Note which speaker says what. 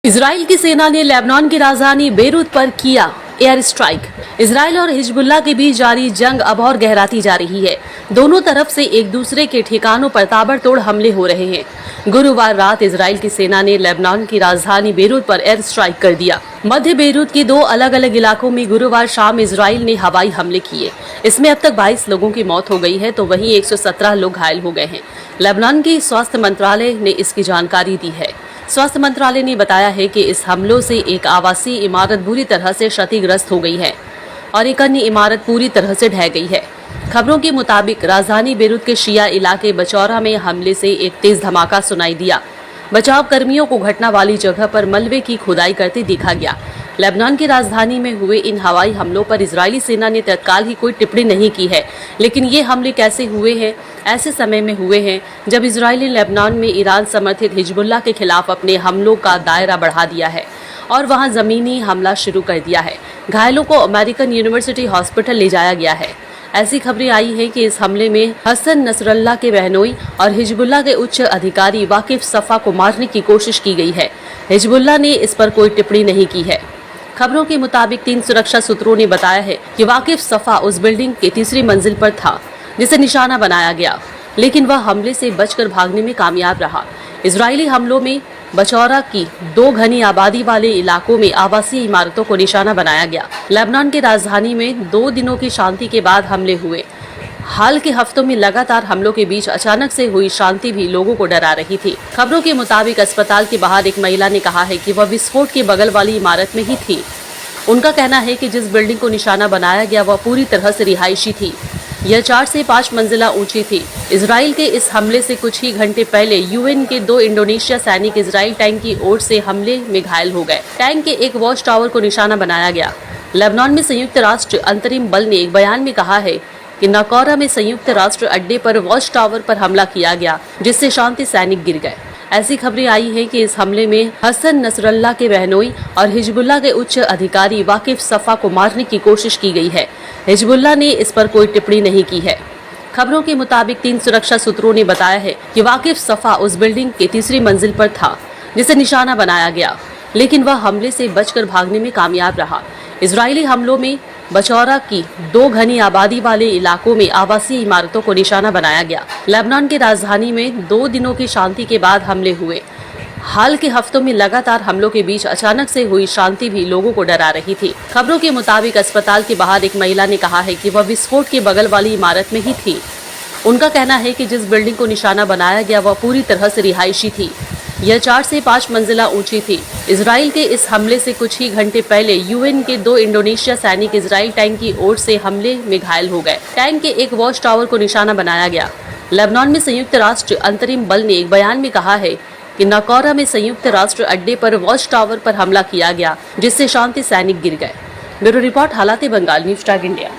Speaker 1: Israel की सेना ने लेबनान की राजधानी बेरूत पर किया एयर स्ट्राइक। इजराइल और हिजबुल्लाह के बीच जारी जंग अब और गहराती जा रही है। दोनों तरफ से एक दूसरे के ठिकानों पर ताबड़तोड़ हमले हो रहे हैं। गुरुवार रात इजराइल की सेना ने लेबनान की राजधानी बेरूत पर एयर स्ट्राइक कर दिया। मध्य बेरूत के दो अलग अलग इलाकों में गुरुवार शाम इजराइल ने हवाई हमले किए। इसमें अब तक 22 लोगों की मौत हो गई है तो वहीं 117 लोग घायल हो गए हैं। लेबनान के स्वास्थ्य मंत्रालय ने इसकी जानकारी दी है। स्वास्थ्य मंत्रालय ने बताया है कि इस हमलों से एक आवासीय इमारत बुरी तरह से क्षतिग्रस्त हो गई है और एक अन्य इमारत पूरी तरह से ढह गई है। खबरों के मुताबिक राजधानी बेरूत के शिया इलाके बचौरा में हमले से एक तेज धमाका सुनाई दिया। बचाव कर्मियों को घटना वाली जगह पर मलबे की खुदाई करते देखा गया। लेबनान की राजधानी में हुए इन हवाई हमलों पर इजरायली सेना ने तत्काल ही कोई टिप्पणी नहीं की है, लेकिन ये हमले कैसे हुए हैं? ऐसे समय में हुए हैं जब इजराइल ने लेबनान में ईरान समर्थित हिजबुल्लाह के खिलाफ अपने हमलों का दायरा बढ़ा दिया है और वहां जमीनी हमला शुरू कर दिया है। घायलों को अमेरिकन यूनिवर्सिटी हॉस्पिटल ले जाया गया है। ऐसी खबरें आई हैं कि इस हमले में हसन नसरल्लाह के बहनोई और हिजबुल्लाह के उच्च अधिकारी वाकिफ सफा को मारने की कोशिश की गई है। हिजबुल्लाह ने इस पर कोई टिप्पणी नहीं की है। खबरों के मुताबिक 3 सुरक्षा सूत्रों ने बताया है कि वाकिफ सफा उस बिल्डिंग के तीसरी मंजिल पर था जिसे निशाना बनाया गया, लेकिन वह हमले से बचकर भागने में कामयाब रहा। इजरायली हमलों में बचौरा की 2 घनी आबादी वाले इलाकों में आवासीय इमारतों को निशाना बनाया गया। लेबनान की राजधानी में 2 दिनों की शांति के बाद हमले हुए। हाल के हफ्तों में लगातार हमलों के बीच अचानक से हुई शांति भी लोगों को डरा रही थी। खबरों के मुताबिक अस्पताल के बाहर एक महिला ने कहा है कि वह विस्फोट के बगल वाली इमारत में ही थी। उनका कहना है कि जिस बिल्डिंग को निशाना बनाया गया वह पूरी तरह से रिहायशी थी। यह 4 से 5 मंजिला ऊंची थी। इजराइल के इस हमले से कुछ ही घंटे पहले यूएन के 2 इंडोनेशिया सैनिक इजराइल टैंक की ओर से हमले में घायल हो गए। टैंक के एक वॉच टावर को निशाना बनाया गया। लेबनान में संयुक्त राष्ट्र अंतरिम बल ने एक बयान में कहा है कि नाकौरा में संयुक्त राष्ट्र अड्डे पर वॉच टावर पर हमला किया गया, जिससे शांति सैनिक गिर गए। ऐसी खबरें आई हैं कि इस हमले में हसन नसरल्लाह के बहनोई और हिजबुल्लाह के उच्च अधिकारी वाकिफ सफा को मारने की कोशिश की गई है। हिजबुल्लाह ने इस पर कोई टिप्पणी नहीं की है। खबरों के मुताबिक 3 सुरक्षा सूत्रों ने बताया है कि वाकिफ सफा उस बिल्डिंग के तीसरी मंजिल पर था जिसे निशाना बनाया गया, लेकिन वह हमले से बचकर भागने में कामयाब रहा। इजरायली हमलों में बचौरा की 2 घनी आबादी वाले इलाकों में आवासीय इमारतों को निशाना बनाया गया। लेबनान की राजधानी में 2 दिनों की शांति के बाद हमले हुए। हाल के हफ्तों में लगातार हमलों के बीच अचानक से हुई शांति भी लोगों को डरा रही थी। खबरों के मुताबिक अस्पताल के बाहर एक महिला ने कहा है कि वह विस्फोट के बगल वाली इमारत में ही थी। उनका कहना है कि जिस बिल्डिंग को निशाना बनाया गया वह पूरी तरह से रिहायशी थी। यह 4 से 5 मंजिला ऊंची थी। इजराइल के इस हमले से कुछ ही घंटे पहले यूएन के 2 इंडोनेशिया सैनिक इजराइल टैंक की ओर से हमले में घायल हो गए। टैंक के एक वॉच टावर को निशाना बनाया गया। लेबनान में संयुक्त राष्ट्र अंतरिम बल ने एक बयान में कहा है कि नाकौरा में संयुक्त राष्ट्र अड्डे पर वॉच टावर पर हमला किया गया, जिससे शांति सैनिक गिर गए। ब्यूरो रिपोर्ट, हालात बंगाल, न्यूज़ टैग इंडिया।